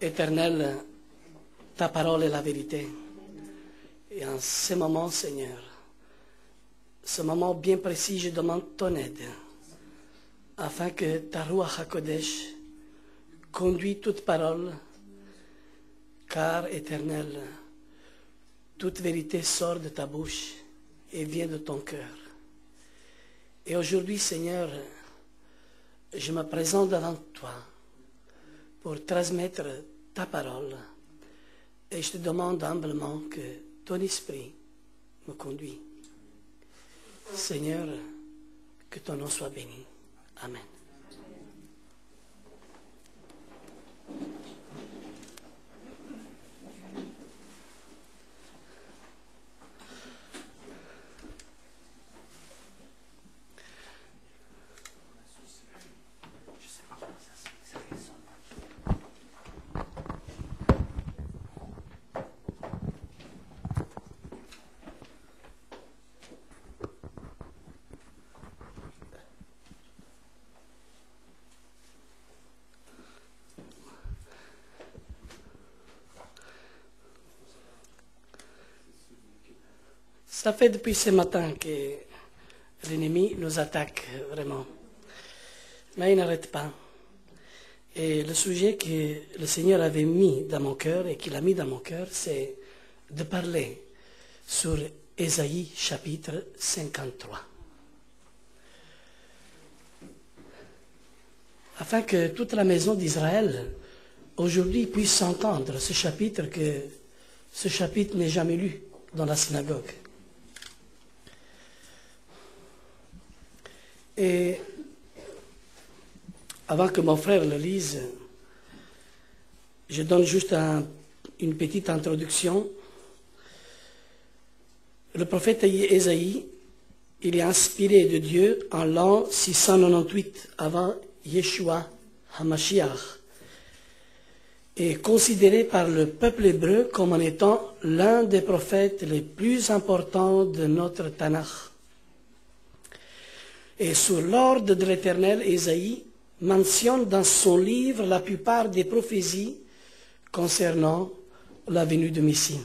Éternel, ta parole est la vérité. Et en ce moment, Seigneur, ce moment bien précis, je demande ton aide, afin que ta Ruach HaKodesh conduise toute parole, car, Éternel, toute vérité sort de ta bouche et vient de ton cœur. Et aujourd'hui, Seigneur, je me présente devant toi pour transmettre ta parole. Et je te demande humblement que ton esprit me conduise. Seigneur, que ton nom soit béni. Amen. Ça fait depuis ce matin que l'ennemi nous attaque vraiment. Mais il n'arrête pas. Et le sujet que le Seigneur avait mis dans mon cœur et qu'il a mis dans mon cœur, c'est de parler sur Ésaïe chapitre 53. Afin que toute la maison d'Israël aujourd'hui puisse entendre ce chapitre, que ce chapitre n'est jamais lu dans la synagogue. Et avant que mon frère le lise, je donne juste une petite introduction. Le prophète Ésaïe, il est inspiré de Dieu en l'an 698 avant Yeshua HaMashiach, et considéré par le peuple hébreu comme en étant l'un des prophètes les plus importants de notre Tanakh. Et sur l'ordre de l'Éternel, Ésaïe mentionne dans son livre la plupart des prophéties concernant la venue de Messie.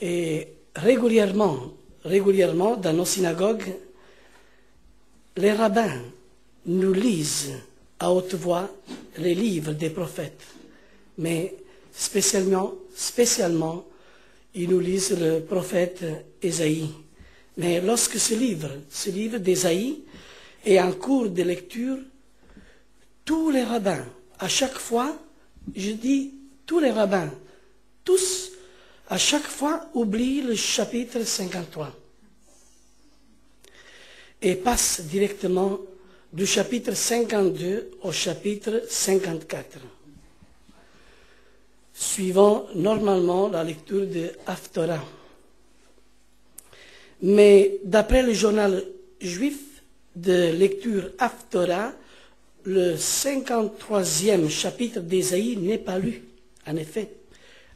Et régulièrement, dans nos synagogues, les rabbins nous lisent à haute voix les livres des prophètes, mais spécialement, ils nous lisent le prophète Ésaïe. Mais lorsque ce livre d'Ésaïe est en cours de lecture, tous les rabbins, à chaque fois, je dis tous les rabbins, tous, à chaque fois, oublient le chapitre 53 et passent directement du chapitre 52 au chapitre 54, suivant normalement la lecture de Haftorah. Mais d'après le journal juif de lecture Haftorah, le 53e chapitre d'Ésaïe n'est pas lu. En effet,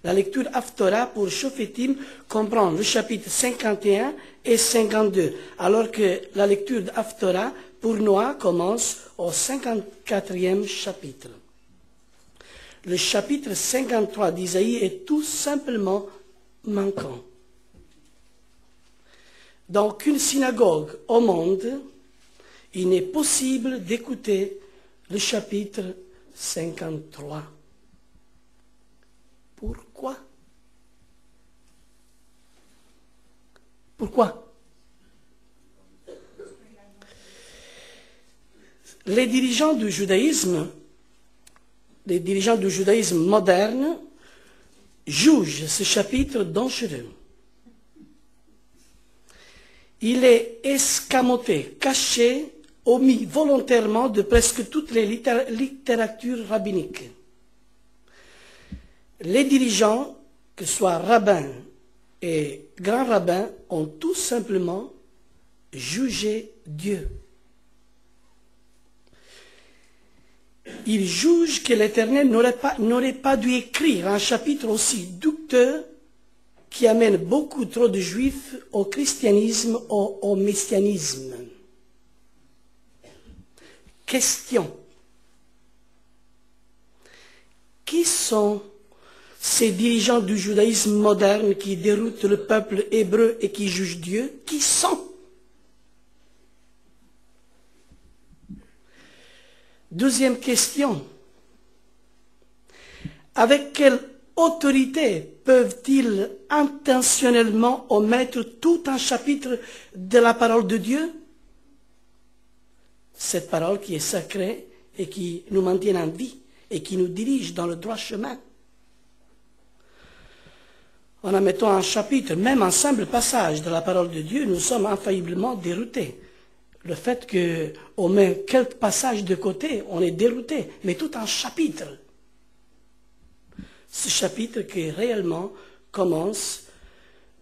la lecture Haftorah pour Shofetim comprend le chapitre 51 et 52, alors que la lecture d'Haftorah pour Noah commence au 54e chapitre. Le chapitre 53 d'Ésaïe est tout simplement manquant. Dans aucune synagogue au monde, il n'est possible d'écouter le chapitre 53. Pourquoi? Pourquoi? Les dirigeants du judaïsme moderne, jugent ce chapitre dangereux. Il est escamoté, caché, omis volontairement de presque toutes les littératures rabbiniques. Les dirigeants, que ce soit rabbins et grands rabbins, ont tout simplement jugé Dieu. Ils jugent que l'Éternel n'aurait pas dû écrire un chapitre aussi douteux qui amène beaucoup trop de juifs au christianisme, au messianisme. Question. qui sont ces dirigeants du judaïsme moderne qui déroutent le peuple hébreu et qui jugent Dieu? Qui sont? Deuxième question. Avec quelle autorité peuvent-ils intentionnellement omettre tout un chapitre de la parole de Dieu? Cette parole qui est sacrée et qui nous maintient en vie et qui nous dirige dans le droit chemin. En omettant un chapitre, même un simple passage de la parole de Dieu, nous sommes infailliblement déroutés. Le fait qu'on met quelques passages de côté, on est dérouté, mais tout un chapitre. Ce chapitre qui réellement commence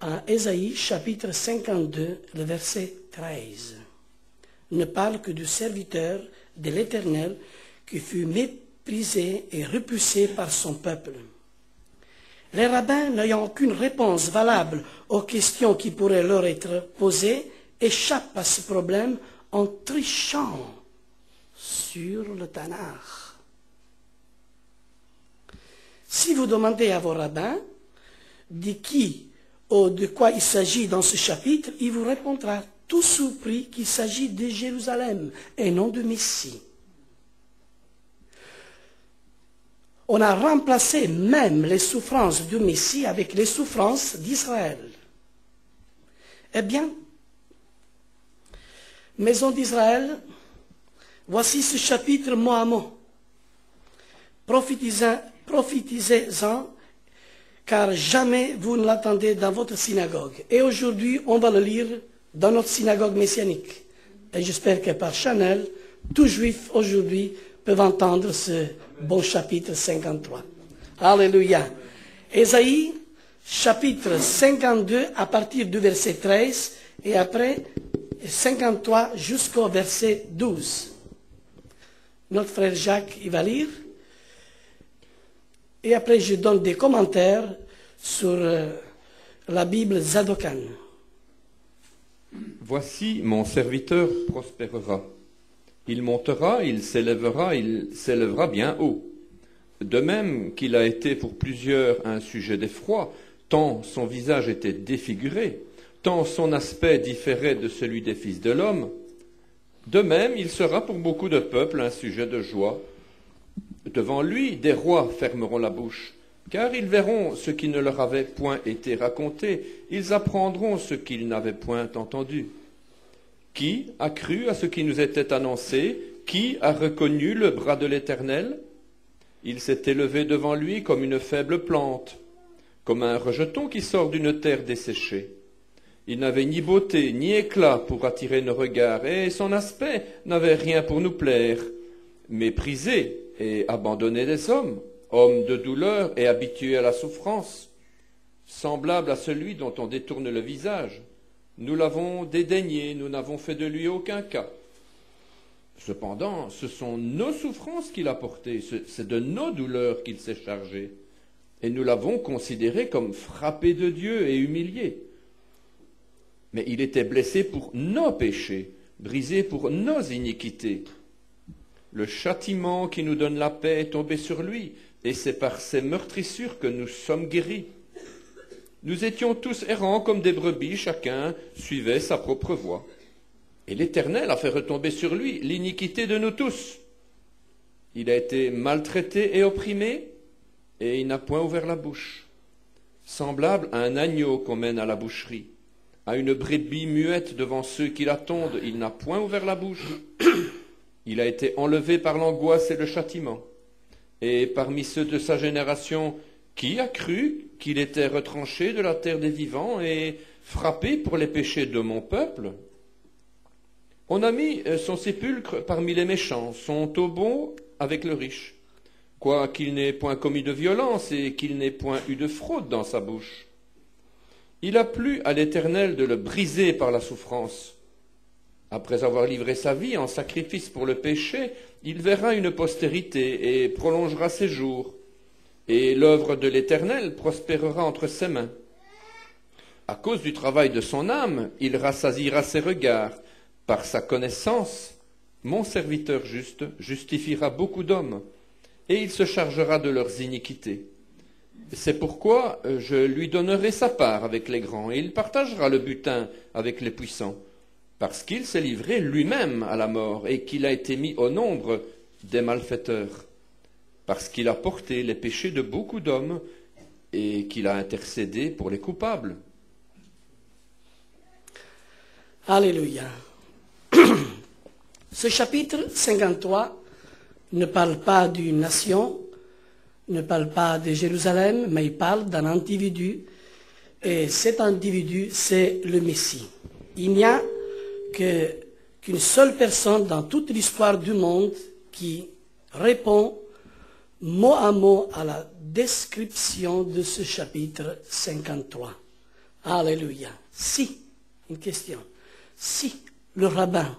à Ésaïe chapitre 52, le verset 13. Ne parle que du serviteur de l'Éternel qui fut méprisé et repoussé par son peuple. Les rabbins, n'ayant aucune réponse valable aux questions qui pourraient leur être posées, échappent à ce problème en trichant sur le Tanakh. Si vous demandez à vos rabbins de qui ou de quoi il s'agit dans ce chapitre, il vous répondra tout surpris qu'il s'agit de Jérusalem et non de Messie. On a remplacé même les souffrances du Messie avec les souffrances d'Israël. Eh bien, Maison d'Israël, voici ce chapitre mot à mot. Prophétisez-en, car jamais vous ne l'attendez dans votre synagogue. Et aujourd'hui, on va le lire dans notre synagogue messianique. Et j'espère que par Chanel, tout juif aujourd'hui peuvent entendre ce bon chapitre 53. Alléluia. Ésaïe, chapitre 52, à partir du verset 13, et après 53 jusqu'au verset 12. Notre frère Jacques, il va lire. Et après, je donne des commentaires sur la Bible Zadokan. Voici, mon serviteur prospérera. Il montera, il s'élèvera bien haut. De même qu'il a été pour plusieurs un sujet d'effroi, tant son visage était défiguré, tant son aspect différait de celui des fils de l'homme, de même il sera pour beaucoup de peuples un sujet de joie. Devant lui, des rois fermeront la bouche, car ils verront ce qui ne leur avait point été raconté, ils apprendront ce qu'ils n'avaient point entendu. Qui a cru à ce qui nous était annoncé? Qui a reconnu le bras de l'Éternel? Il s'est élevé devant lui comme une faible plante, comme un rejeton qui sort d'une terre desséchée. Il n'avait ni beauté ni éclat pour attirer nos regards, et son aspect n'avait rien pour nous plaire. Méprisé et abandonné des hommes, homme de douleur et habitué à la souffrance, semblable à celui dont on détourne le visage. Nous l'avons dédaigné, nous n'avons fait de lui aucun cas. Cependant, ce sont nos souffrances qu'il a portées, c'est de nos douleurs qu'il s'est chargé. Et nous l'avons considéré comme frappé de Dieu et humilié. Mais il était blessé pour nos péchés, brisé pour nos iniquités. Le châtiment qui nous donne la paix est tombé sur lui, et c'est par ses meurtrissures que nous sommes guéris. Nous étions tous errants comme des brebis, chacun suivait sa propre voie. Et l'Éternel a fait retomber sur lui l'iniquité de nous tous. Il a été maltraité et opprimé, et il n'a point ouvert la bouche. Semblable à un agneau qu'on mène à la boucherie, à une brebis muette devant ceux qui la tondent, il n'a point ouvert la bouche. Il a été enlevé par l'angoisse et le châtiment. Et parmi ceux de sa génération, qui a cru qu'il était retranché de la terre des vivants et frappé pour les péchés de mon peuple? On a mis son sépulcre parmi les méchants, son tombeau avec le riche, quoiqu'il n'ait point commis de violence et qu'il n'ait point eu de fraude dans sa bouche. Il a plu à l'Éternel de le briser par la souffrance. Après avoir livré sa vie en sacrifice pour le péché, il verra une postérité et prolongera ses jours, et l'œuvre de l'Éternel prospérera entre ses mains. À cause du travail de son âme, il rassasiera ses regards. Par sa connaissance, mon serviteur juste justifiera beaucoup d'hommes, et il se chargera de leurs iniquités. C'est pourquoi je lui donnerai sa part avec les grands, et il partagera le butin avec les puissants, parce qu'il s'est livré lui-même à la mort, et qu'il a été mis au nombre des malfaiteurs, parce qu'il a porté les péchés de beaucoup d'hommes, et qu'il a intercédé pour les coupables. Alléluia. Ce chapitre 53 ne parle pas d'une nation, ne parle pas de Jérusalem, mais il parle d'un individu. Et cet individu, c'est le Messie. Il n'y a qu'une seule personne dans toute l'histoire du monde qui répond mot à mot à la description de ce chapitre 53. Alléluia. Si, une question, si le rabbin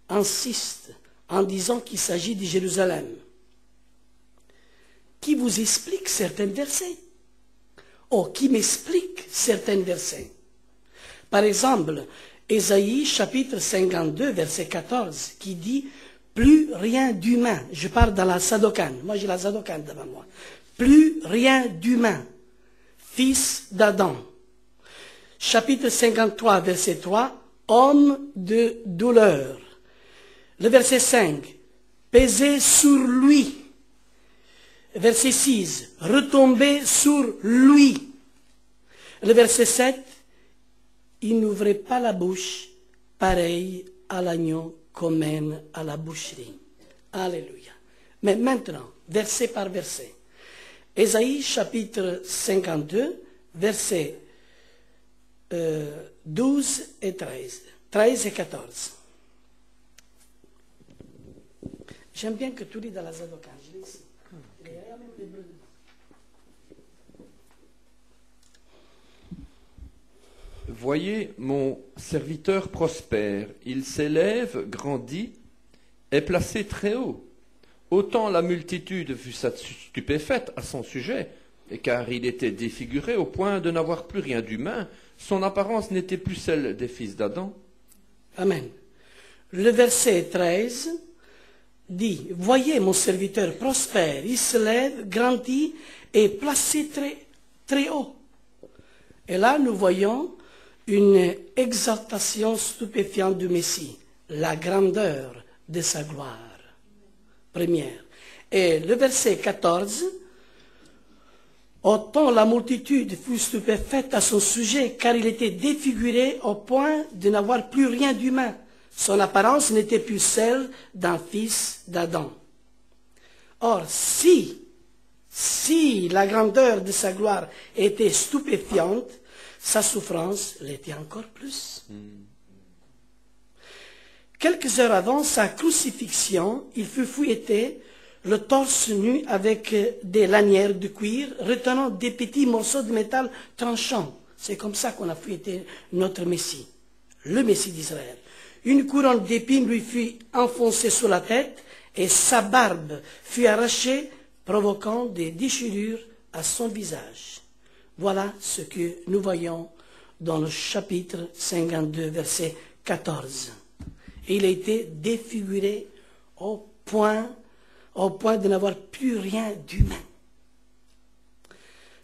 insiste en disant qu'il s'agit de Jérusalem, qui vous explique certains versets, qui m'explique certains versets. Par exemple, Ésaïe chapitre 52, verset 14, qui dit « Plus rien d'humain ». Je parle dans la Sadokane. Moi, j'ai la Sadokane devant moi. « Plus rien d'humain, fils d'Adam ». Chapitre 53, verset 3, « Homme de douleur ». Le verset 5, « Pesez sur lui ». Verset 6, « Retombez sur lui ». Le verset 7, « Il n'ouvrait pas la bouche, pareil à l'agneau qu'on mène à la boucherie ». Alléluia. Mais maintenant, verset par verset. Ésaïe chapitre 52, versets 12 et 13. 13 et 14. J'aime bien que tu lis dans la Zadokan. Je l'ai ici. Voyez, mon serviteur prospère, il s'élève, grandit, est placé très haut. Autant la multitude fut stupéfaite à son sujet, car il était défiguré au point de n'avoir plus rien d'humain, son apparence n'était plus celle des fils d'Adam. Amen. Le verset 13 dit, « Voyez, mon serviteur prospère, il se lève, grandit et placé très, très haut. » Et là, nous voyons une exaltation stupéfiante du Messie, la grandeur de sa gloire. Première. Et le verset 14, « Autant la multitude fut stupéfaite à son sujet, car il était défiguré au point de n'avoir plus rien d'humain. Son apparence n'était plus celle d'un fils d'Adam. » Or, si la grandeur de sa gloire était stupéfiante, sa souffrance l'était encore plus. Quelques heures avant sa crucifixion, il fut fouetté, le torse nu avec des lanières de cuir, retenant des petits morceaux de métal tranchants. C'est comme ça qu'on a fouetté notre Messie, le Messie d'Israël. Une couronne d'épines lui fut enfoncée sous la tête et sa barbe fut arrachée, provoquant des déchirures à son visage. Voilà ce que nous voyons dans le chapitre 52, verset 14. Il a été défiguré au point de n'avoir plus rien d'humain.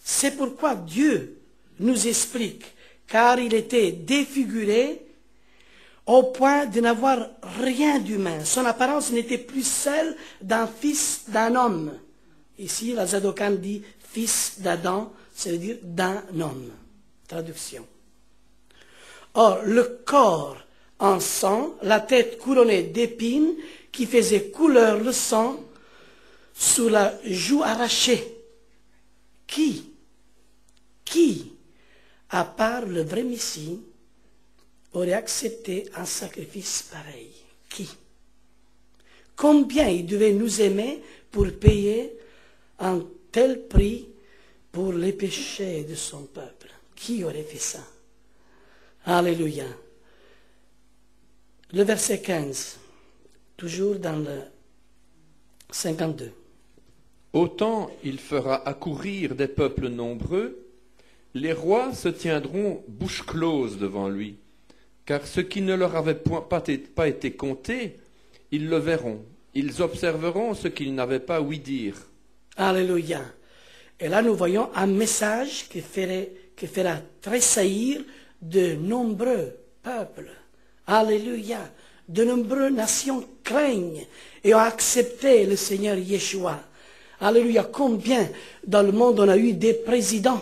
C'est pourquoi Dieu nous explique, car il était défiguré au point de n'avoir rien d'humain. Son apparence n'était plus celle d'un fils d'un homme. Ici, la Zadokan dit fils d'Adam, ça veut dire d'un homme. Traduction. Or, le corps en sang, la tête couronnée d'épines qui faisait couleur le sang sous la joue arrachée. Qui, à part le vrai Messie, aurait accepté un sacrifice pareil? Qui? Combien il devait nous aimer pour payer un tel prix pour les péchés de son peuple? Qui aurait fait ça? Alléluia. Le verset 15, toujours dans le 52. Autant il fera accourir des peuples nombreux, les rois se tiendront bouche close devant lui, car ce qui ne leur avait pas été compté, ils le verront, ils observeront ce qu'ils n'avaient pas ouï dire. Alléluia. Et là, nous voyons un message qui fera tressaillir de nombreux peuples. Alléluia. De nombreuses nations craignent et ont accepté le Seigneur Yeshua. Alléluia. Combien dans le monde on a eu des présidents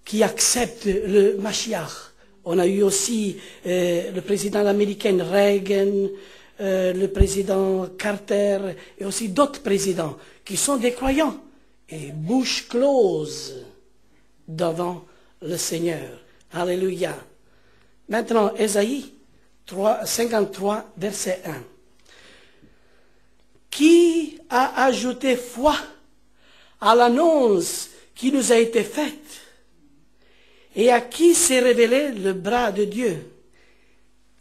qui acceptent le Mashiach. On a eu aussi le président américain Reagan, le président Carter et aussi d'autres présidents qui sont des croyants et bouche close devant le Seigneur. Alléluia. Maintenant, Ésaïe 53, verset 1. Qui a ajouté foi à l'annonce qui nous a été faite et à qui s'est révélé le bras de Dieu?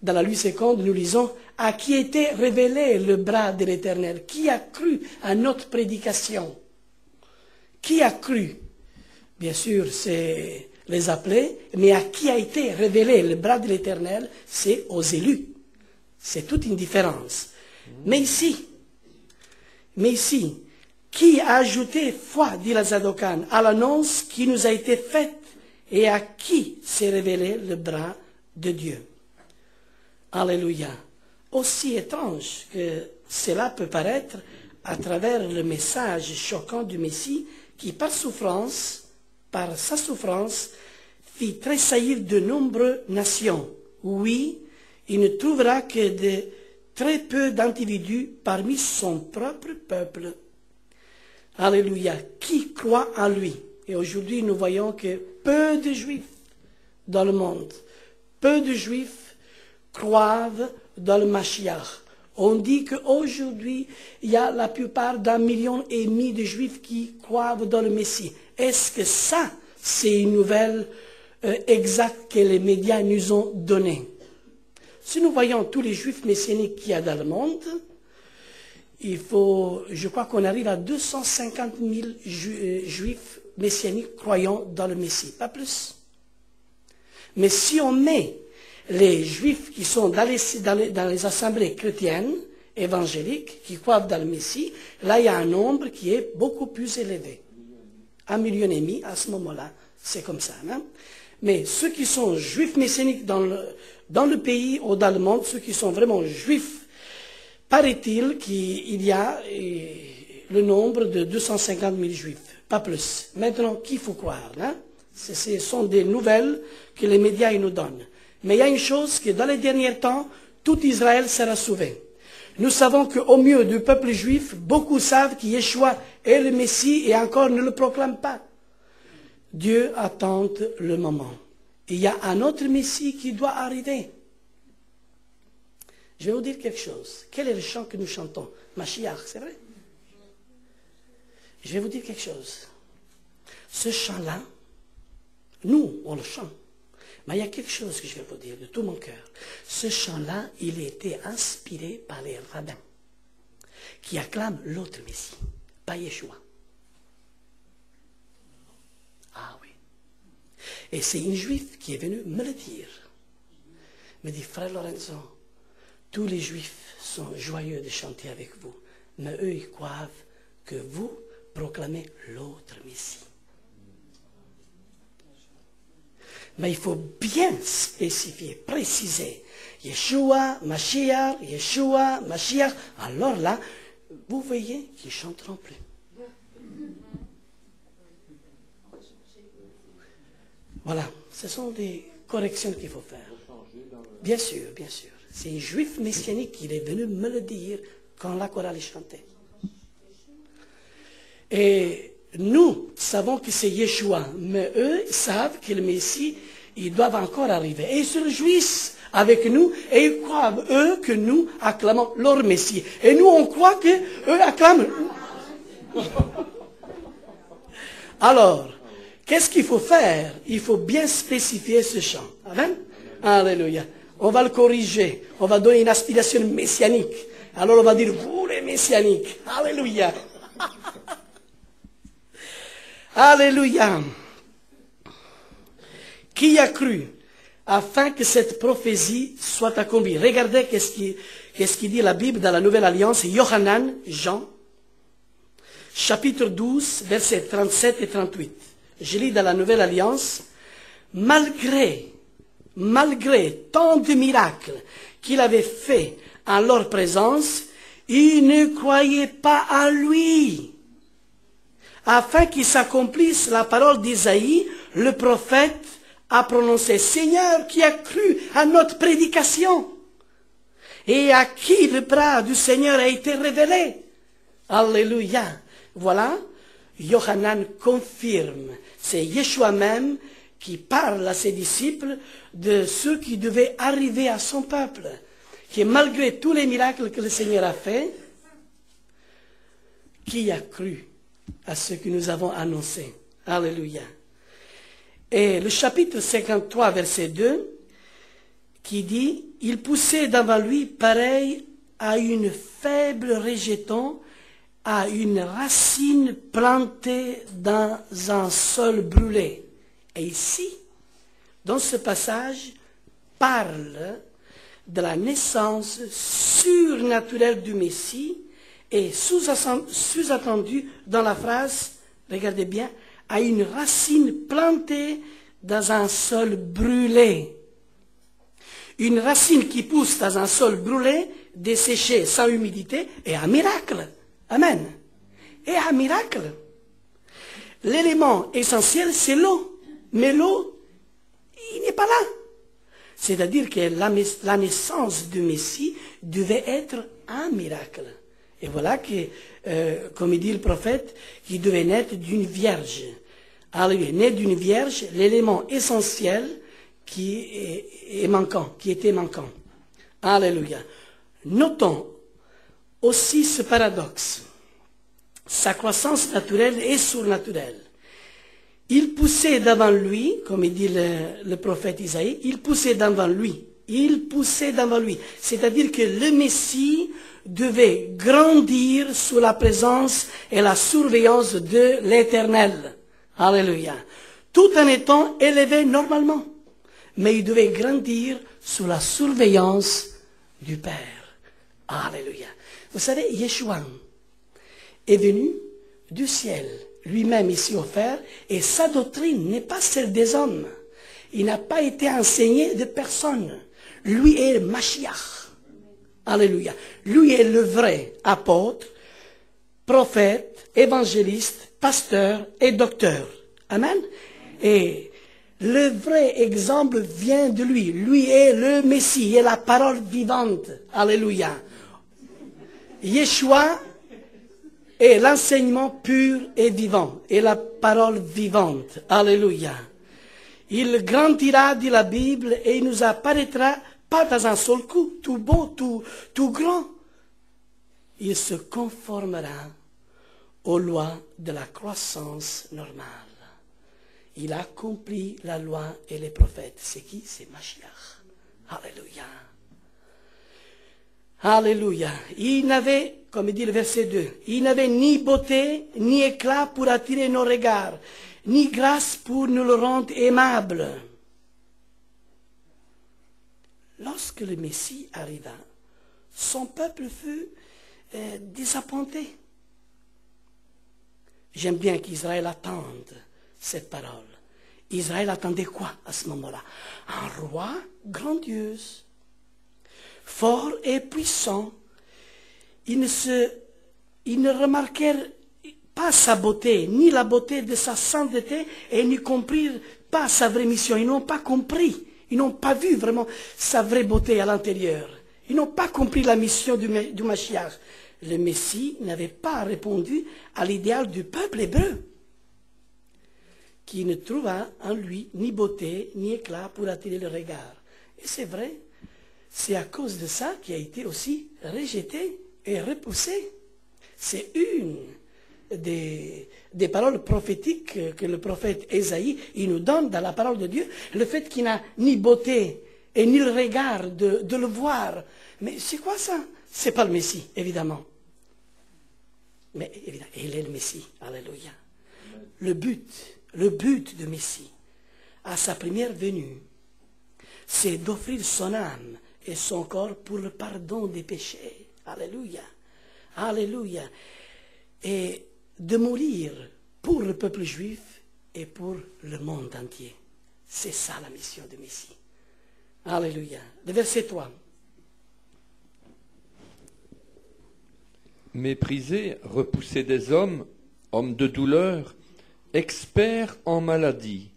Dans la Louis II, nous lisons « À qui était révélé le bras de l'Éternel ?» Qui a cru à notre prédication? Qui a cru? Bien sûr, c'est les appelés, mais à qui a été révélé le bras de l'Éternel? C'est aux élus. C'est toute une différence. Mais ici, qui a ajouté foi, dit la Zadokan, à l'annonce qui nous a été faite et à qui s'est révélé le bras de Dieu? Alléluia. Aussi étrange que cela peut paraître à travers le message choquant du Messie qui, par sa souffrance, fit tressaillir de nombreuses nations. Oui, il ne trouvera que de très peu d'individus parmi son propre peuple. Alléluia. Qui croit en lui? Et aujourd'hui, nous voyons que peu de Juifs dans le monde, peu de Juifs croient dans le Mashiach. On dit qu'aujourd'hui, il y a la plupart d'1,5 million de Juifs qui croient dans le Messie. Est-ce que ça, c'est une nouvelle exacte que les médias nous ont donnée? Si nous voyons tous les Juifs messianiques qu'il y a dans le monde, je crois qu'on arrive à 250 000 Juifs messianiques croyant dans le Messie, pas plus. Mais si on met les Juifs qui sont dans les assemblées chrétiennes, évangéliques, qui croient dans le Messie, là il y a un nombre qui est beaucoup plus élevé. 1,5 million à ce moment-là, c'est comme ça. Hein? Mais ceux qui sont Juifs messianiques dans le pays ou dans le monde, ceux qui sont vraiment Juifs, paraît-il qu'il y a le nombre de 250 000 Juifs, pas plus. Maintenant, qu'il faut croire, hein? Ce sont des nouvelles que les médias nous donnent. Mais il y a une chose, que dans les derniers temps, tout Israël sera sauvé. Nous savons qu'au milieu du peuple juif, beaucoup savent que Yeshua est le Messie et encore ne le proclament pas. Dieu attend le moment. Il y a un autre Messie qui doit arriver. Je vais vous dire quelque chose. Quel est le chant que nous chantons? Mashiach, c'est vrai? Je vais vous dire quelque chose. Ce chant-là, nous, on le chante. Mais il y a quelque chose que je vais vous dire de tout mon cœur. Ce chant-là, il a été inspiré par les rabbins qui acclament l'autre Messie, pas Yeshua. Ah oui. Et c'est une juive qui est venue me le dire. Me dit, frère Lorenzo, tous les juifs sont joyeux de chanter avec vous, mais eux, ils croient que vous proclamez l'autre Messie. Mais il faut bien spécifier, préciser. Yeshua, Mashiach, Yeshua, Mashiach. Alors là, vous voyez qu'ils ne chanteront plus. Voilà, ce sont des corrections qu'il faut faire. Bien sûr, bien sûr. C'est un juif messianique qui est venu me le dire quand la chorale chantait. Et nous savons que c'est Yeshua, mais eux savent que le Messie, ils doivent encore arriver. Et ils se réjouissent avec nous, et ils croient, eux, que nous acclamons leur Messie. Et nous, on croit qu'eux acclament. Alors, qu'est-ce qu'il faut faire? Il faut bien spécifier ce chant. Amen? Alléluia. On va le corriger. On va donner une aspiration messianique. Alors on va dire, vous les messianiques. Alléluia. Alléluia. Qui a cru afin que cette prophétie soit accomplie? Regardez qu'est-ce qu'il dit la Bible dans la Nouvelle Alliance, Yohanan, Jean, chapitre 12, versets 37 et 38. Je lis dans la Nouvelle Alliance, malgré tant de miracles qu'il avait fait en leur présence, ils ne croyaient pas à lui. Afin qu'il s'accomplisse la parole d'Isaïe, le prophète a prononcé, Seigneur, qui a cru à notre prédication et à qui le bras du Seigneur a été révélé. Alléluia. Voilà, Yohanan confirme, c'est Yeshua même qui parle à ses disciples de ceux qui devaient arriver à son peuple, qui malgré tous les miracles que le Seigneur a fait, qui a cru à ce que nous avons annoncé. Alléluia. Et le chapitre 53, verset 2, qui dit, « Il poussait devant lui pareil à une faible rejeton, à une racine plantée dans un sol brûlé. » Et ici, dans ce passage, parle de la naissance surnaturelle du Messie et sous-attendu dans la phrase, regardez bien, à une racine plantée dans un sol brûlé. Une racine qui pousse dans un sol brûlé, desséché sans humidité, est un miracle. Amen. Et un miracle. L'élément essentiel, c'est l'eau. Mais l'eau, il n'est pas là. C'est-à-dire que la naissance du Messie devait être un miracle. Et voilà que, comme il dit le prophète, qu'il devait naître d'une vierge. Alléluia. Né d'une vierge, l'élément essentiel qui était manquant. Alléluia. Notons aussi ce paradoxe. Sa croissance naturelle et surnaturelle. Il poussait devant lui, comme il dit le prophète Isaïe, il poussait devant lui. Il poussait devant lui. C'est-à-dire que le Messie devait grandir sous la présence et la surveillance de l'Éternel. Alléluia. Tout en étant élevé normalement. Mais il devait grandir sous la surveillance du Père. Alléluia. Vous savez, Yeshua est venu du ciel, lui-même ici offert, et sa doctrine n'est pas celle des hommes. Il n'a pas été enseigné de personne. Lui est le Mashiach. Alléluia. Lui est le vrai apôtre, prophète, évangéliste, pasteur et docteur. Amen. Et le vrai exemple vient de lui. Lui est le Messie, il est la parole vivante. Alléluia. Yeshua est l'enseignement pur et vivant, et la parole vivante. Alléluia. Il grandira, dit la Bible, et il nous apparaîtra pas dans un seul coup, tout beau, tout grand. Il se conformera aux lois de la croissance normale. Il accomplit la loi et les prophètes. C'est qui? C'est Mashiach. Alléluia. Alléluia. Il n'avait, comme dit le verset 2, il n'avait ni beauté, ni éclat pour attirer nos regards, ni grâce pour nous le rendre aimable. Lorsque le Messie arriva, son peuple fut désappointé. J'aime bien qu'Israël attende cette parole. Israël attendait quoi à ce moment-là? Un roi grandiose, fort et puissant. Ils ne remarquèrent pas sa beauté, ni la beauté de sa sainteté, et n'y comprirent pas sa vraie mission. Ils n'ont pas compris. Ils n'ont pas vu vraiment sa vraie beauté à l'intérieur. Ils n'ont pas compris la mission du Mashiach. Le Messie n'avait pas répondu à l'idéal du peuple hébreu, qui ne trouva en lui ni beauté, ni éclat pour attirer le regard. Et c'est vrai, c'est à cause de ça qu'il a été aussi rejeté et repoussé. C'est une des paroles prophétiques que le prophète Ésaïe il nous donne dans la parole de Dieu, le fait qu'il n'a ni beauté et ni le regard de le voir. Mais c'est quoi ça? C'est pas le Messie, évidemment. Mais évidemment, il est le Messie. Alléluia. Le but du Messie, à sa première venue, c'est d'offrir son âme et son corps pour le pardon des péchés. Alléluia. Alléluia. Et de mourir pour le peuple juif et pour le monde entier. C'est ça la mission du Messie. Alléluia. Le verset 3. Méprisé, repoussé des hommes, homme de douleur, expert en maladie.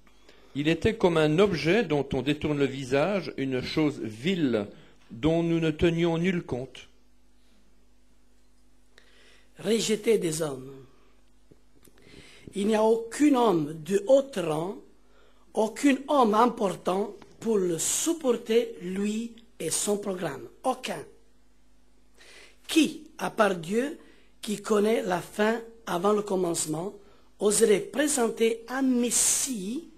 Il était comme un objet dont on détourne le visage, une chose vile dont nous ne tenions nul compte. Rejeté des hommes. Il n'y a aucun homme de haut rang, aucun homme important pour le supporter, lui et son programme. Aucun. Qui, à part Dieu, qui connaît la fin avant le commencement, oserait présenter un Messie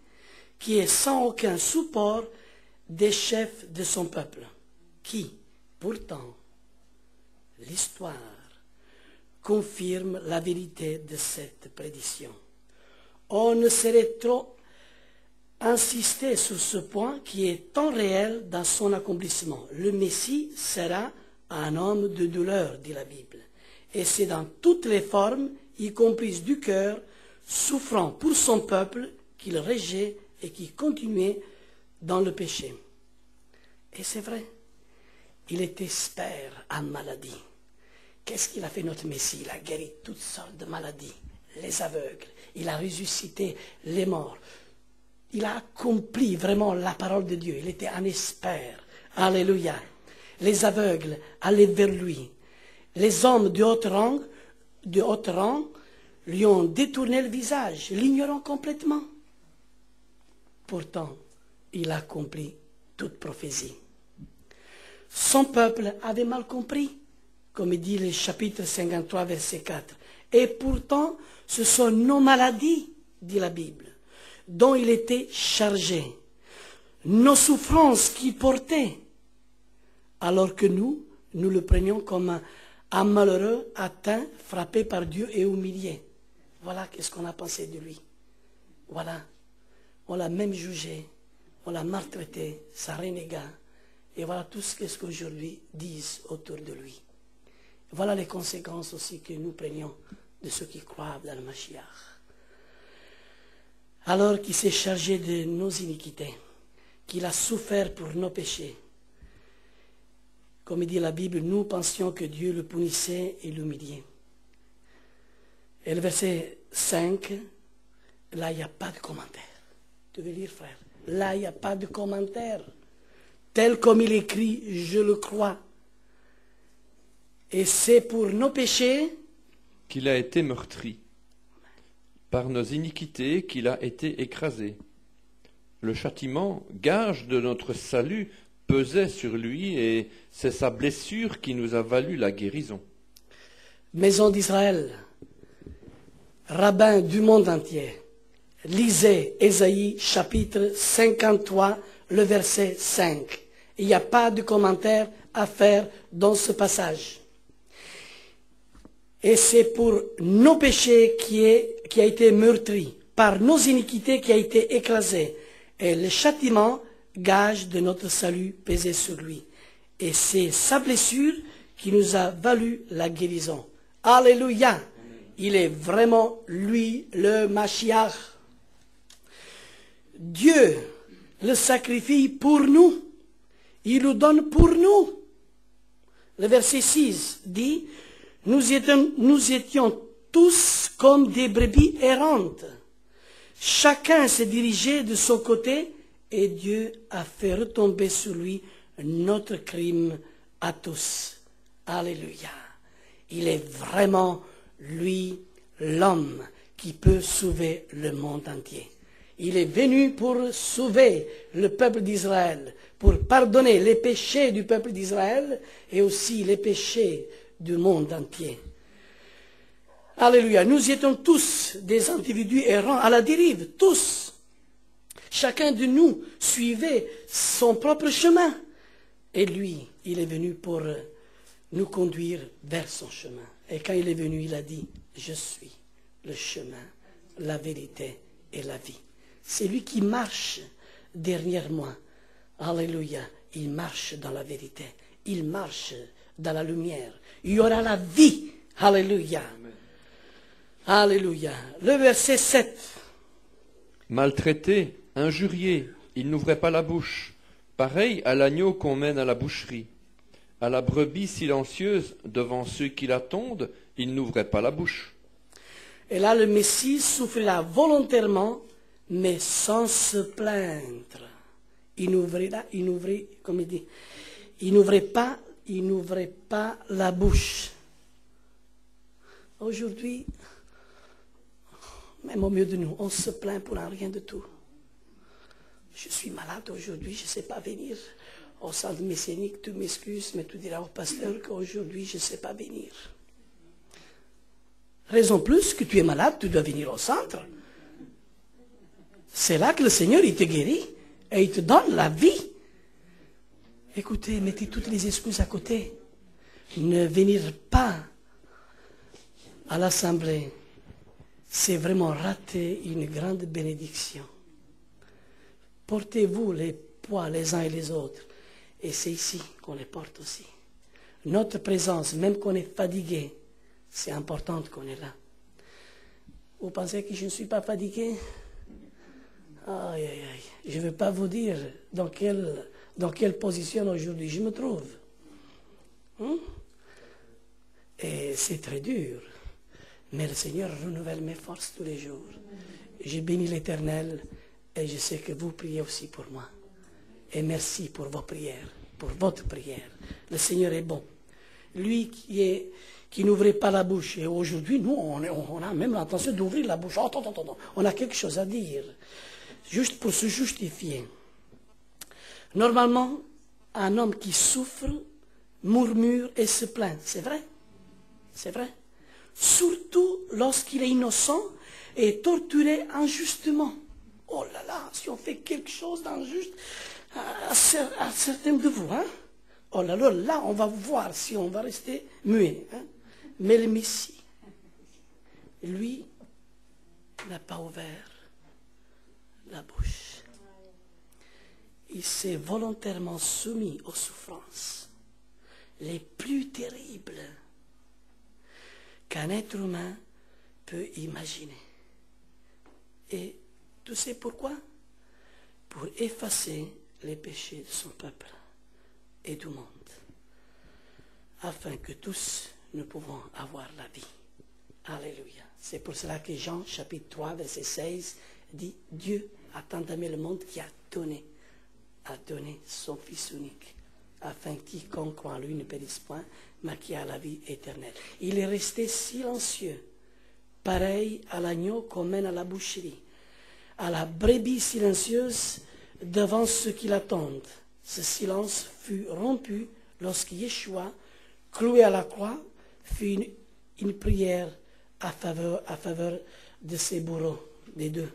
qui est sans aucun support des chefs de son peuple? Qui, pourtant, l'histoire confirme la vérité de cette prédiction. On ne saurait trop insister sur ce point qui est tant réel dans son accomplissement. Le Messie sera un homme de douleur, dit la Bible. Et c'est dans toutes les formes, y compris du cœur, souffrant pour son peuple, qu'il rejette et qui continuait dans le péché. Et c'est vrai, il est expert en maladie. Qu'est-ce qu'il a fait notre Messie? Il a guéri toutes sortes de maladies, les aveugles, il a ressuscité les morts. Il a accompli vraiment la parole de Dieu. Il était un expert. Alléluia. Les aveugles allaient vers lui. Les hommes de haut rang lui ont détourné le visage, l'ignorant complètement. Pourtant, il a accompli toute prophétie. Son peuple avait mal compris, comme dit le chapitre 53, verset 4. Et pourtant, ce sont nos maladies, dit la Bible, dont il était chargé, nos souffrances qu'il portait, alors que nous le prenions comme un malheureux atteint, frappé par Dieu et humilié. Voilà qu'est-ce qu'on a pensé de lui. Voilà, on l'a même jugé, on l'a maltraité, ça renégat, et voilà tout ce qu'aujourd'hui disent autour de lui. Voilà les conséquences aussi que nous prenions de ceux qui croient dans le Mashiach. Alors qu'il s'est chargé de nos iniquités, qu'il a souffert pour nos péchés. Comme dit la Bible, nous pensions que Dieu le punissait et l'humiliait. Et le verset 5, là, il n'y a pas de commentaire. Tu veux lire, frère? Là, il n'y a pas de commentaire. Tel comme il écrit, je le crois. Et c'est pour nos péchés qu'il a été meurtri, par nos iniquités qu'il a été écrasé. Le châtiment, gage de notre salut, pesait sur lui et c'est sa blessure qui nous a valu la guérison. Maison d'Israël, rabbin du monde entier, lisez Ésaïe chapitre 53, le verset 5. Il n'y a pas de commentaire à faire dans ce passage. Et c'est pour nos péchés qui a été meurtri, par nos iniquités qui a été écrasé. Et le châtiment, gage de notre salut, pesait sur lui. Et c'est sa blessure qui nous a valu la guérison. Alléluia! Il est vraiment lui le Mashiach. Dieu le sacrifie pour nous. Il le donne pour nous. Le verset 6 dit, nous étions tous comme des brebis errantes. Chacun s'est dirigé de son côté et Dieu a fait retomber sur lui notre crime à tous. Alléluia. Il est vraiment lui, l'homme, qui peut sauver le monde entier. Il est venu pour sauver le peuple d'Israël, pour pardonner les péchés du peuple d'Israël et aussi les péchés du monde entier. Alléluia. Nous étions tous des individus errants à la dérive, tous. Chacun de nous suivait son propre chemin. Et lui, il est venu pour nous conduire vers son chemin. Et quand il est venu, il a dit, je suis le chemin, la vérité et la vie. C'est lui qui marche derrière moi. Alléluia. Il marche dans la vérité. Il marche dans la lumière. Il y aura la vie. Alléluia. Alléluia. Le verset 7. Maltraité, injurié, il n'ouvrait pas la bouche. Pareil à l'agneau qu'on mène à la boucherie. À la brebis silencieuse, devant ceux qui la tondent, il n'ouvrait pas la bouche. Et là, le Messie souffrira volontairement, mais sans se plaindre. Il n'ouvrait pas la bouche. Aujourd'hui, même au milieu de nous, on se plaint pour un rien de tout. Je suis malade aujourd'hui, je ne sais pas venir au centre messianique, tu m'excuses, mais tu diras au pasteur qu'aujourd'hui je ne sais pas venir. Raison plus que tu es malade, tu dois venir au centre. C'est là que le Seigneur, il te guérit et il te donne la vie. Écoutez, mettez toutes les excuses à côté. Ne venir pas à l'assemblée, c'est vraiment rater une grande bénédiction. Portez-vous les poids les uns et les autres. Et c'est ici qu'on les porte aussi. Notre présence, même qu'on est fatigué, c'est important qu'on est là. Vous pensez que je ne suis pas fatigué? Aïe, aïe, aïe. Je ne vais pas vous dire dans quelle position aujourd'hui je me trouve. Et c'est très dur. Mais le Seigneur renouvelle mes forces tous les jours. J'ai béni l'Éternel et je sais que vous priez aussi pour moi. Et merci pour vos prières, pour votre prière. Le Seigneur est bon. Lui qui n'ouvrait pas la bouche. Et aujourd'hui, nous, on a même l'intention d'ouvrir la bouche. Oh, attends. On a quelque chose à dire. Juste pour se justifier. Normalement, un homme qui souffre, murmure et se plaint. C'est vrai? C'est vrai? Surtout lorsqu'il est innocent et torturé injustement. Oh là là, si on fait quelque chose d'injuste à certains de vous, hein? Oh là là, on va voir si on va rester muet. Hein? Mais le Messie, lui, n'a pas ouvert la bouche. Il s'est volontairement soumis aux souffrances les plus terribles qu'un être humain peut imaginer. Et tu sais pourquoi? Pour effacer les péchés de son peuple et du monde, afin que tous nous pouvons avoir la vie. Alléluia. C'est pour cela que Jean, chapitre 3, verset 16, dit « Dieu a tant aimé le monde qui a donné son Fils unique, afin que quiconque croit en lui ne périsse point, mais qui a la vie éternelle. » Il est resté silencieux, pareil à l'agneau qu'on mène à la boucherie, à la brebis silencieuse devant ceux qui l'attendent. Ce silence fut rompu lorsque Yeshua, cloué à la croix, fit une prière à faveur de ses bourreaux, des deux.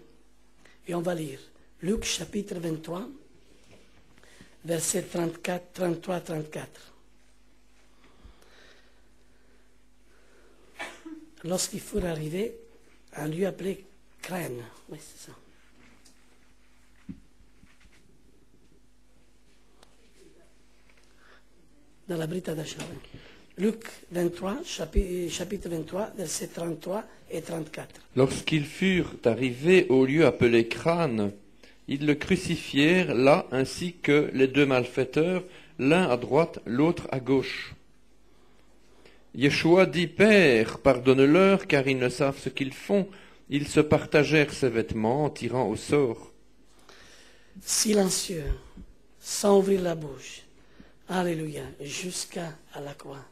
Et on va lire Luc chapitre 23, versets 33-34. Lorsqu'ils furent arrivés à un lieu appelé Crène, oui c'est ça. Dans la Brita d'Achar. Luc 23, chapitre 23, versets 33 et 34. Lorsqu'ils furent arrivés au lieu appelé Crâne, ils le crucifièrent là ainsi que les deux malfaiteurs, l'un à droite, l'autre à gauche. Yeshua dit, Père, pardonne-leur, car ils ne savent ce qu'ils font. Ils se partagèrent ses vêtements en tirant au sort. Silencieux, sans ouvrir la bouche. Alléluia, jusqu'à la croix.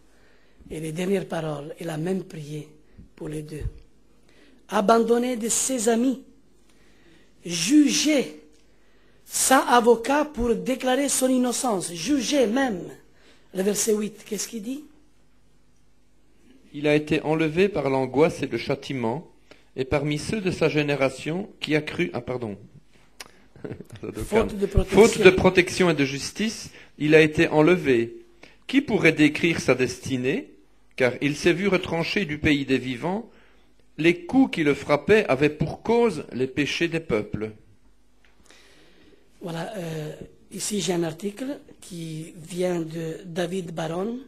Et les dernières paroles, il a même prié pour les deux. Abandonné de ses amis, jugé sans avocat pour déclarer son innocence, jugé même. Le verset 8, qu'est-ce qu'il dit? Il a été enlevé par l'angoisse et le châtiment, et parmi ceux de sa génération qui a cru... Faute de protection et de justice, il a été enlevé. Qui pourrait décrire sa destinée? Car il s'est vu retranché du pays des vivants. Les coups qui le frappaient avaient pour cause les péchés des peuples. Voilà, ici j'ai un article qui vient de David Baron.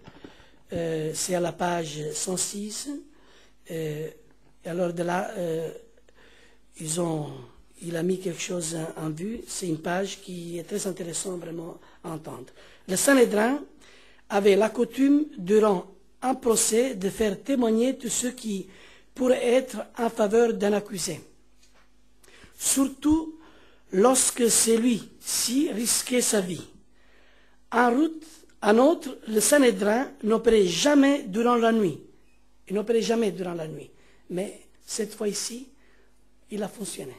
C'est à la page 106. Et alors de là, il a mis quelque chose en vue. C'est une page qui est très intéressante vraiment à entendre. Le Sanhédrin avait la coutume, durant un procès, de faire témoigner tous ceux qui pourraient être en faveur d'un accusé. Surtout lorsque celui-ci risquait sa vie. En route, en outre, le Sanhédrin n'opérait jamais durant la nuit. Il n'opérait jamais durant la nuit. Mais cette fois-ci, il a fonctionné.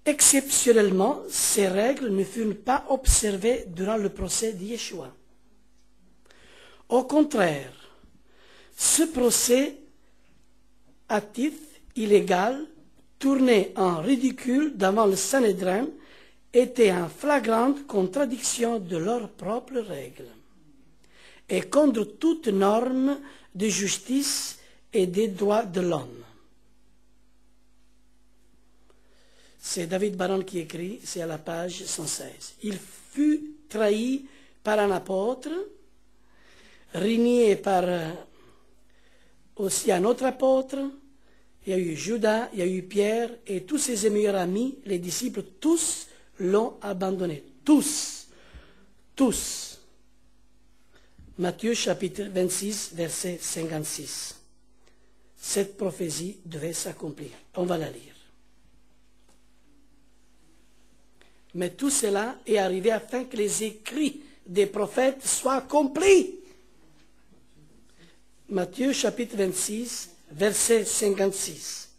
Exceptionnellement, ces règles ne furent pas observées durant le procès de Yeshua. Au contraire, ce procès hâtif, illégal, tourné en ridicule devant le Sanhédrin, était en flagrante contradiction de leurs propres règles et contre toute norme de justice et des droits de l'homme. C'est David Baron qui écrit, c'est à la page 116. Il fut trahi par un apôtre, renié par aussi un autre apôtre. Il y a eu Judas, il y a eu Pierre, et tous ses meilleurs amis, les disciples, tous l'ont abandonné. Tous. Tous. Matthieu chapitre 26, verset 56. Cette prophétie devait s'accomplir. On va la lire. Mais tout cela est arrivé afin que les écrits des prophètes soient accomplis. Matthieu chapitre 26, verset 56.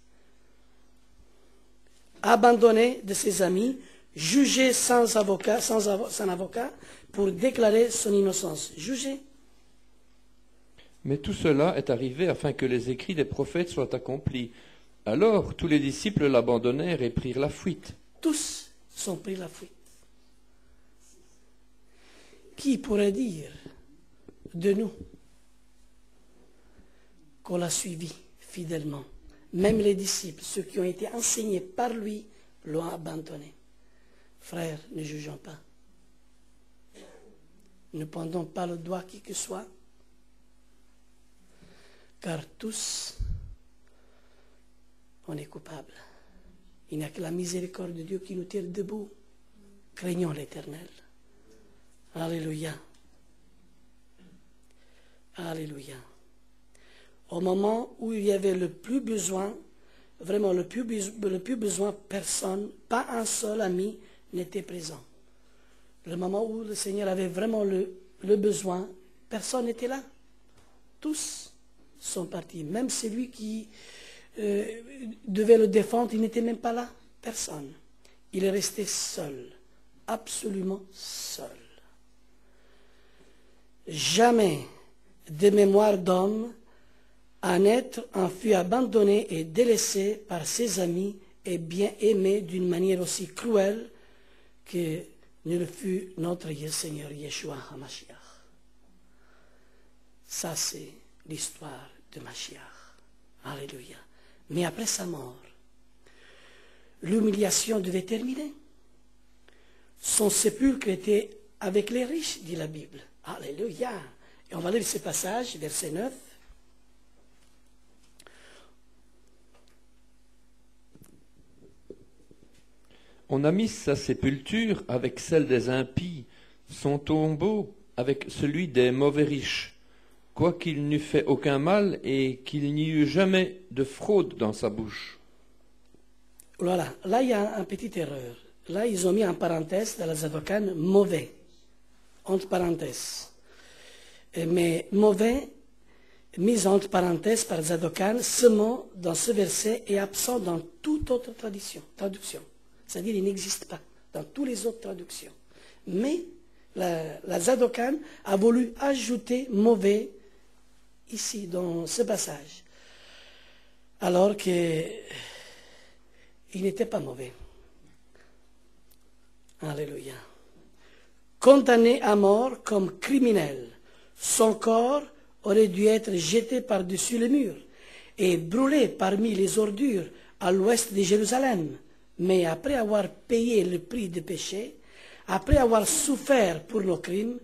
Abandonné de ses amis, jugé sans avocat, sans avocat, pour déclarer son innocence. Jugé. Mais tout cela est arrivé afin que les écrits des prophètes soient accomplis. Alors tous les disciples l'abandonnèrent et prirent la fuite. Tous sont pris la fuite. Qui pourrait dire de nous qu'on l'a suivi fidèlement? Même les disciples, ceux qui ont été enseignés par lui, l'ont abandonné. Frères, ne jugeons pas. Ne pendons pas le doigt qui que soit, car tous, on est coupables. Il n'y a que la miséricorde de Dieu qui nous tire debout. Craignons l'Éternel. Alléluia. Alléluia. Au moment où il y avait le plus besoin, vraiment le plus besoin, personne, pas un seul ami n'était présent. Le moment où le Seigneur avait vraiment le besoin, personne n'était là. Tous sont partis. Même celui qui devait le défendre, il n'était même pas là. Personne. Il est resté seul. Absolument seul. Jamais de mémoire d'homme, un être en fut abandonné et délaissé par ses amis et bien aimé d'une manière aussi cruelle que ne le fut notre Seigneur Yeshua HaMashiach. Ça, c'est l'histoire de Mashiach. Alléluia. Mais après sa mort, l'humiliation devait terminer. Son sépulcre était avec les riches, dit la Bible. Alléluia. Et on va lire ce passage, verset 9. On a mis sa sépulture avec celle des impies, son tombeau avec celui des mauvais riches, quoiqu'il n'eût fait aucun mal et qu'il n'y eût jamais de fraude dans sa bouche. Voilà, là il y a une petite erreur. Là ils ont mis en parenthèse dans la Zadokan mauvais, entre parenthèses. Mais mauvais, mis entre parenthèses par Zadokan, ce mot dans ce verset est absent dans toute autre traduction. C'est-à-dire il n'existe pas dans toutes les autres traductions. Mais la Zadokan a voulu ajouter mauvais ici, dans ce passage, alors qu'il n'était pas mauvais. Alléluia. Condamné à mort comme criminel, son corps aurait dû être jeté par-dessus le mur et brûlé parmi les ordures à l'ouest de Jérusalem. Mais après avoir payé le prix du péché, après avoir souffert pour nos crimes,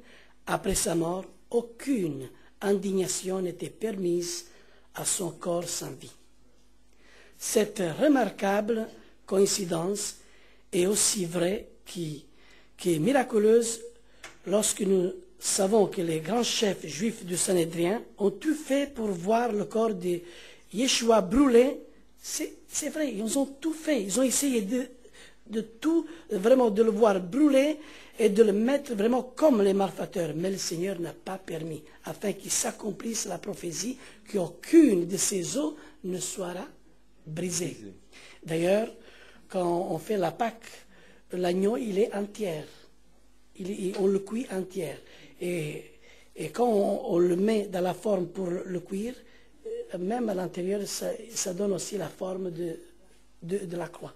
après sa mort, aucune indignation n'était permise à son corps sans vie. Cette remarquable coïncidence est aussi vraie qu'est miraculeuse lorsque nous savons que les grands chefs juifs du Sanhédrin ont tout fait pour voir le corps de Yeshua brûlé. C'est vrai, ils ont tout fait. Ils ont essayé de tout, vraiment de le voir brûler et de le mettre vraiment comme les malfaiteurs. Mais le Seigneur n'a pas permis, afin qu'il s'accomplisse la prophétie, qu'aucune de ses os ne sera brisée. D'ailleurs, quand on fait la Pâque, l'agneau, il est entier. On le cuit entier. Et quand on le met dans la forme pour le cuire, même à l'intérieur, ça donne aussi la forme de la croix.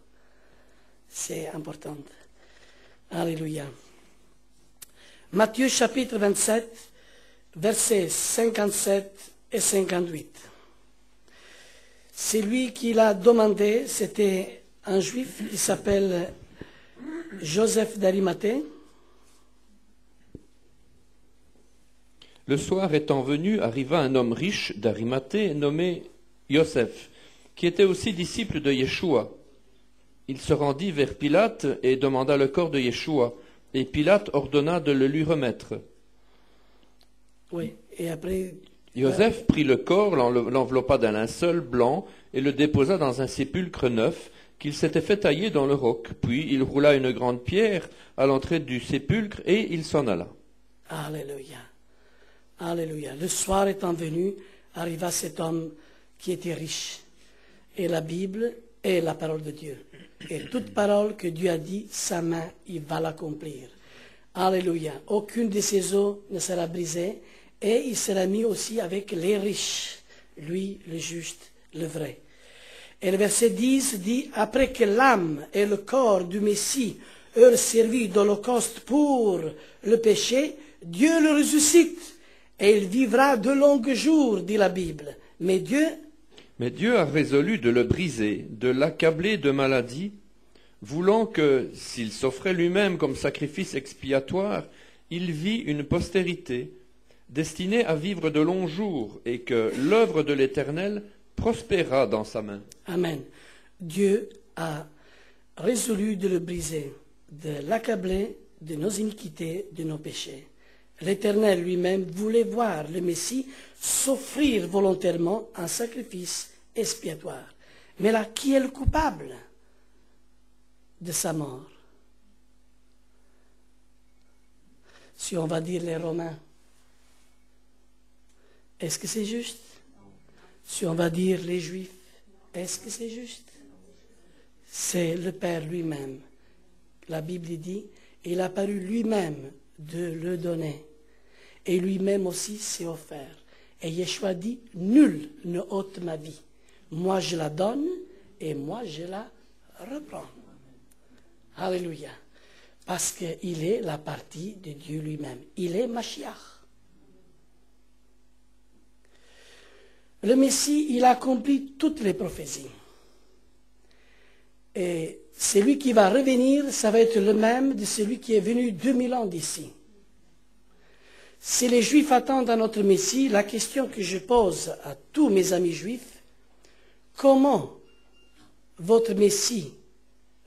C'est important. Alléluia. Matthieu chapitre 27, versets 57 et 58. Celui qui l'a demandé, c'était un juif qui s'appelle Joseph d'Arimathée. Le soir étant venu, arriva un homme riche d'Arimathée nommé Yosef, qui était aussi disciple de Yeshua. Il se rendit vers Pilate et demanda le corps de Yeshua, et Pilate ordonna de le lui remettre. Oui, et après... Joseph prit le corps, l'enveloppa d'un linceul blanc et le déposa dans un sépulcre neuf qu'il s'était fait tailler dans le roc. Puis il roula une grande pierre à l'entrée du sépulcre et il s'en alla. Alléluia. Alléluia. Le soir étant venu, arriva cet homme qui était riche. Et la Bible est la parole de Dieu. Et toute parole que Dieu a dit, sa main, il va l'accomplir. Alléluia. Aucune de ses os ne sera brisée. Et il sera mis aussi avec les riches. Lui, le juste, le vrai. Et le verset 10 dit, après que l'âme et le corps du Messie eurent servi d'holocauste pour le péché, Dieu le ressuscite. Et il vivra de longs jours, dit la Bible. Mais Dieu a résolu de le briser, de l'accabler de maladie, voulant que, s'il s'offrait lui-même comme sacrifice expiatoire, il vît une postérité destinée à vivre de longs jours, et que l'œuvre de l'Éternel prospérera dans sa main. Amen. Dieu a résolu de le briser, de l'accabler de nos iniquités, de nos péchés. L'Éternel lui-même voulait voir le Messie s'offrir volontairement un sacrifice expiatoire. Mais là, qui est le coupable de sa mort? Si on va dire les Romains, est-ce que c'est juste? Si on va dire les Juifs, est-ce que c'est juste? C'est le Père lui-même. La Bible dit, il a paru lui-même de le donner. Et lui-même aussi s'est offert. Et Yeshua dit, nul ne ôte ma vie. Moi je la donne et moi je la reprends. Alléluia. Parce qu'il est la partie de Dieu lui-même. Il est Mashiach. Le Messie, il a accompli toutes les prophéties. Et celui qui va revenir, ça va être le même de celui qui est venu 2000 ans d'ici. Si les Juifs attendent à notre Messie, la question que je pose à tous mes amis juifs, comment votre Messie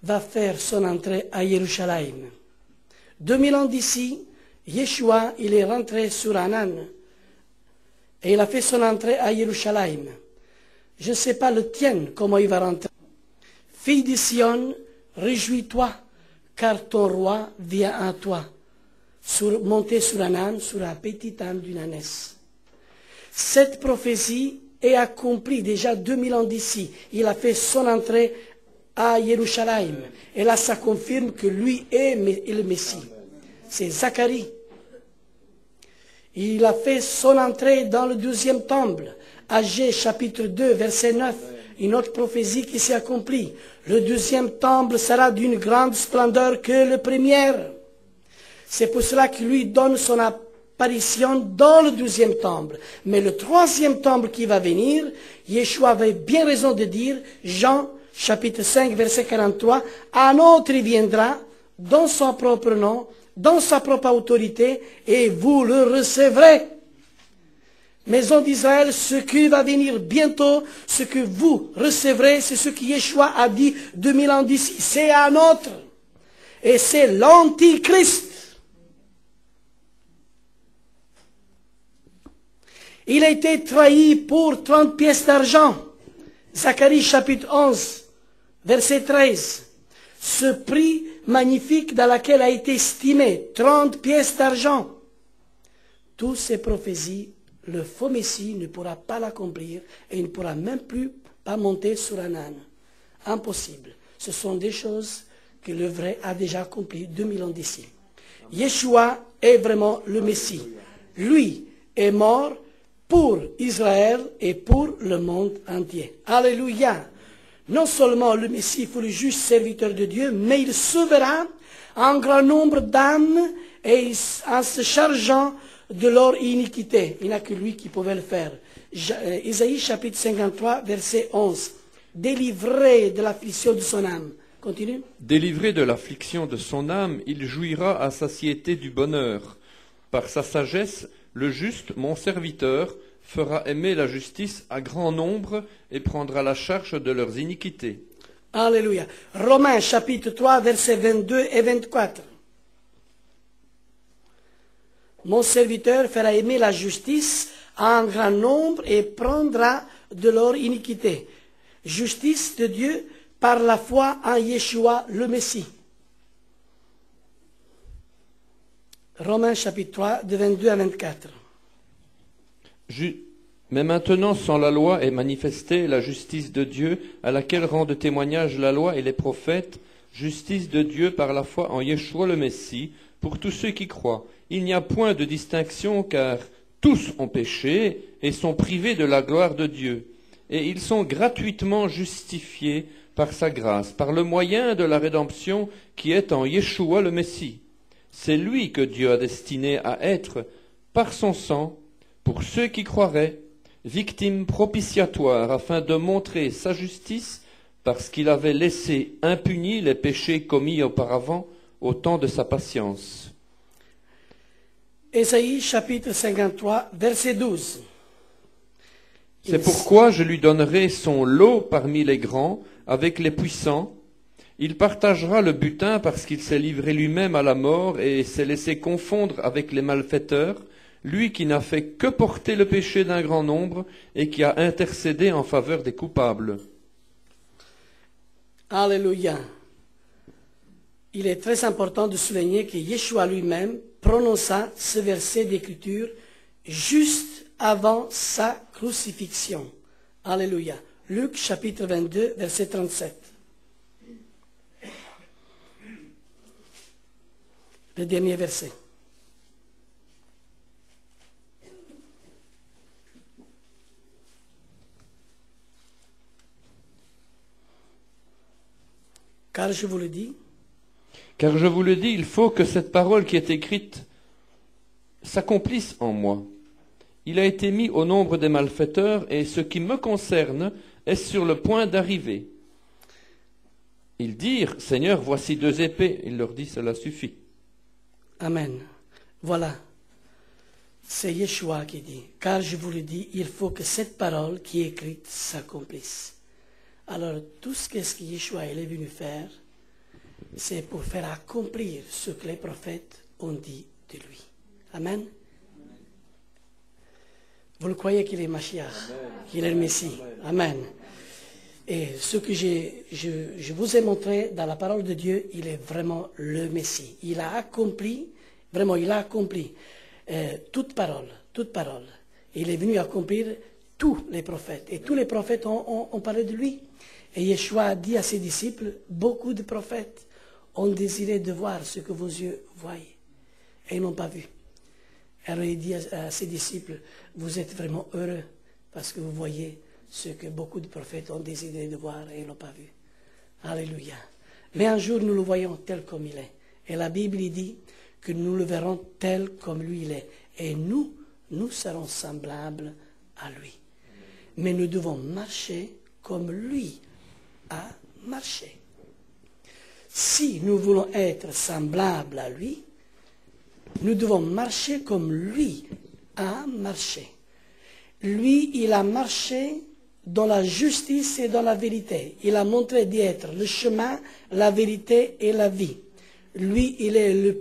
va faire son entrée à Jérusalem? 2000 ans d'ici, Yeshua, il est rentré sur un âne. Et il a fait son entrée à Jérusalem. Je ne sais pas le tien, comment il va rentrer. Fille de Sion, réjouis-toi, car ton roi vient à toi. Monté sur un âne, sur un petit âne d'une ânesse. Cette prophétie est accomplie déjà 2000 ans d'ici. Il a fait son entrée à Jérusalem. Et là, ça confirme que lui est le Messie. C'est Zacharie. Il a fait son entrée dans le 12e temple. Agé chapitre 2, verset 9. Une autre prophétie qui s'est accomplie. Le 12e temple sera d'une grande splendeur que le premier. C'est pour cela qu'il lui donne son apparition dans le 12e temple. Mais le 3e temple qui va venir, Yeshua avait bien raison de dire, Jean chapitre 5, verset 43, un autre il viendra dans son propre nom, dans sa propre autorité, et vous le recevrez. Maison d'Israël, ce qui va venir bientôt, ce que vous recevrez, c'est ce que Yeshua a dit 2000 ans d'ici. C'est un autre. Et c'est l'Antichrist. Il a été trahi pour 30 pièces d'argent. Zacharie chapitre 11, verset 13. Ce prix magnifique dans lequel a été estimé 30 pièces d'argent. Toutes ces prophéties, le faux Messie ne pourra pas l'accomplir et il ne pourra même plus pas monter sur un âne. Impossible. Ce sont des choses que le vrai a déjà accompli 2000 ans d'ici. Yeshua est vraiment le Messie. Lui est mort pour Israël et pour le monde entier. Alléluia. Non seulement le Messie fut le juste serviteur de Dieu, mais il sauvera un grand nombre d'âmes et en se chargeant de leur iniquité. Il n'y a que lui qui pouvait le faire. Isaïe chapitre 53, verset 11. Délivré de l'affliction de son âme. Continue. Délivré de l'affliction de son âme, il jouira à satiété du bonheur. Par sa sagesse, le juste, mon serviteur, fera aimer la justice à grand nombre et prendra la charge de leurs iniquités. Alléluia. Romains chapitre 3, versets 22 et 24. Mon serviteur fera aimer la justice à un grand nombre et prendra de leur iniquité. Justice de Dieu par la foi en Yeshua le Messie. Romains chapitre 3, de 22 à 24. Mais maintenant, sans la loi est manifestée la justice de Dieu, à laquelle rendent témoignage la loi et les prophètes, justice de Dieu par la foi en Yeshua le Messie, pour tous ceux qui croient. Il n'y a point de distinction, car tous ont péché et sont privés de la gloire de Dieu. Et ils sont gratuitement justifiés par sa grâce, par le moyen de la rédemption qui est en Yeshua le Messie. C'est lui que Dieu a destiné à être, par son sang, pour ceux qui croiraient, victime propitiatoire, afin de montrer sa justice, parce qu'il avait laissé impunis les péchés commis auparavant au temps de sa patience. Ésaïe chapitre 53, verset 12. C'est pourquoi je lui donnerai son lot parmi les grands, avec les puissants. Il partagera le butin parce qu'il s'est livré lui-même à la mort et s'est laissé confondre avec les malfaiteurs, lui qui n'a fait que porter le péché d'un grand nombre et qui a intercédé en faveur des coupables. Alléluia. Il est très important de souligner que Yeshua lui-même prononça ce verset d'écriture juste avant sa crucifixion. Alléluia. Luc chapitre 22, verset 37. Le dernier verset. Car je vous le dis, il faut que cette parole qui est écrite s'accomplisse en moi. Il a été mis au nombre des malfaiteurs, et ce qui me concerne est sur le point d'arriver. Ils dirent, Seigneur, voici 2 épées. Il leur dit, cela suffit. Amen. Voilà. C'est Yeshua qui dit, car je vous le dis, il faut que cette parole qui est écrite s'accomplisse. Alors, tout ce que Yeshua est venu faire, c'est pour faire accomplir ce que les prophètes ont dit de lui. Amen. Vous le croyez qu'il est Mashiach, qu'il est le Messie. Amen. Et ce que je vous ai montré dans la parole de Dieu, il est vraiment le Messie. Il a accompli, vraiment, il a accompli toute parole. Il est venu accomplir tous les prophètes. Et tous les prophètes ont parlé de lui. Et Yeshua a dit à ses disciples, beaucoup de prophètes ont désiré de voir ce que vos yeux voient. Et ils n'ont pas vu. Alors il dit à ses disciples, vous êtes vraiment heureux parce que vous voyez ce que beaucoup de prophètes ont désiré de voir et ils n'ont pas vu. Alléluia. Mais un jour nous le voyons tel comme il est. Et la Bible dit que nous le verrons tel comme lui il est. Et nous serons semblables à lui. Mais nous devons marcher comme lui a marché. Si nous voulons être semblables à lui, nous devons marcher comme lui a marché. Lui, il a marché dans la justice et dans la vérité. Il a montré d'être le chemin, la vérité et la vie. Lui, il est le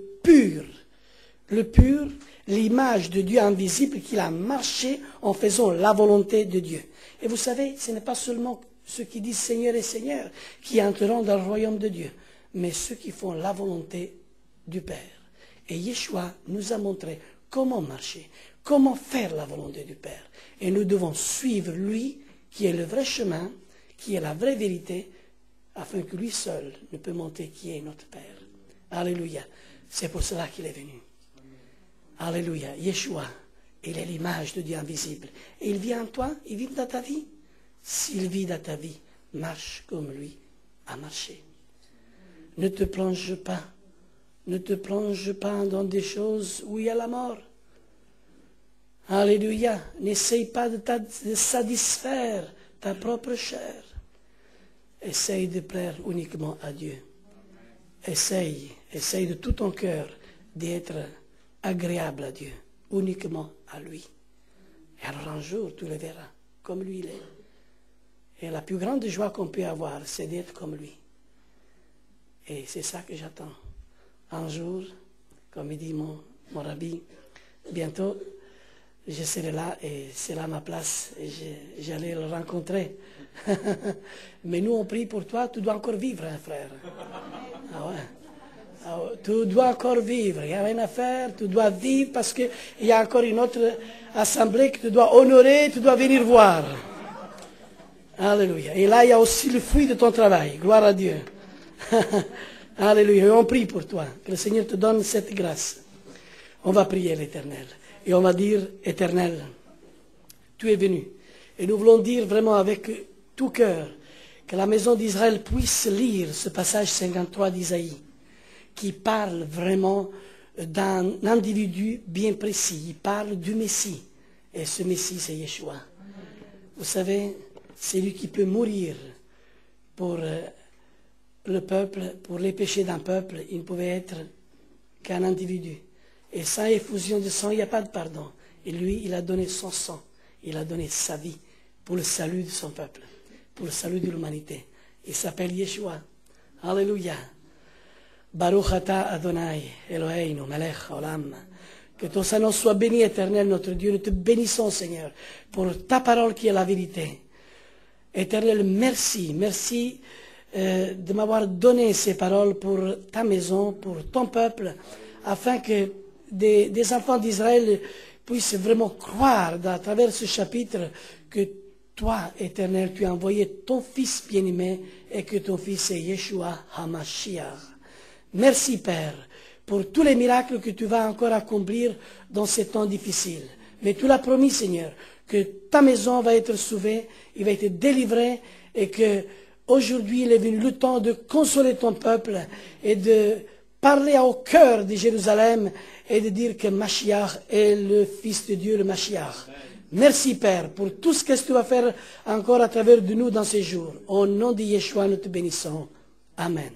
pur, l'image de Dieu invisible qu'il a marché en faisant la volonté de Dieu. Et vous savez, ce n'est pas seulement ceux qui disent Seigneur et Seigneur qui entreront dans le royaume de Dieu, mais ceux qui font la volonté du Père. Et Yeshua nous a montré comment marcher, comment faire la volonté du Père. Et nous devons suivre lui, qui est le vrai chemin, qui est la vraie vérité, afin que lui seul ne peut monter qui est notre Père. Alléluia. C'est pour cela qu'il est venu. Alléluia. Yeshua, il est l'image de Dieu invisible. Et il vit en toi, il vit dans ta vie. S'il vit dans ta vie, marche comme lui a marché. Ne te plonge pas. Ne te plonge pas dans des choses où il y a la mort. Alléluia. N'essaye pas de satisfaire ta propre chair. Essaye de plaire uniquement à Dieu. Essaye de tout ton cœur d'être agréable à Dieu, uniquement à lui. Et alors un jour, tu le verras comme lui il est. Et la plus grande joie qu'on peut avoir, c'est d'être comme lui. Et c'est ça que j'attends. Un jour, comme il dit mon rabbi, bientôt, je serai là et c'est là ma place et j'allais le rencontrer. Mais nous, on prie pour toi, tu dois encore vivre, hein, frère. Ah ouais. Ah ouais. Tu dois encore vivre, il n'y a rien à faire, tu dois vivre parce qu'il y a encore une autre assemblée que tu dois honorer, tu dois venir voir. Alléluia. Et là, il y a aussi le fruit de ton travail. Gloire à Dieu. Alléluia. Et on prie pour toi. Que le Seigneur te donne cette grâce. On va prier l'Éternel. Et on va dire, Éternel, tu es venu. Et nous voulons dire vraiment avec tout cœur que la maison d'Israël puisse lire ce passage 53 d'Isaïe, qui parle vraiment d'un individu bien précis. Il parle du Messie. Et ce Messie, c'est Yeshua. Vous savez, c'est lui qui peut mourir pour le peuple, pour les péchés d'un peuple. Il ne pouvait être qu'un individu. Et sans effusion de sang, il n'y a pas de pardon. Et lui, il a donné son sang. Il a donné sa vie pour le salut de son peuple, pour le salut de l'humanité. Il s'appelle Yeshua. Alléluia. Baruch ata Adonai, Eloheinu, Melech Olam. Que ton Saint-Nom soit béni, Éternel, notre Dieu. Nous te bénissons, Seigneur, pour ta parole qui est la vérité. Éternel, merci. Merci de m'avoir donné ces paroles pour ta maison, pour ton peuple, afin que des enfants d'Israël puissent vraiment croire à travers ce chapitre que toi, Éternel, tu as envoyé ton Fils bien-aimé et que ton Fils est Yeshua HaMashiach. Merci, Père, pour tous les miracles que tu vas encore accomplir dans ces temps difficiles. Mais tu l'as promis, Seigneur, que ta maison va être sauvée, il va être délivré et que aujourd'hui il est venu le temps de consoler ton peuple et de parler au cœur de Jérusalem et de dire que Mashiach est le Fils de Dieu, le Mashiach. Merci, Père, pour tout ce que tu vas faire encore à travers de nous dans ces jours. Au nom de Yeshua, nous te bénissons. Amen.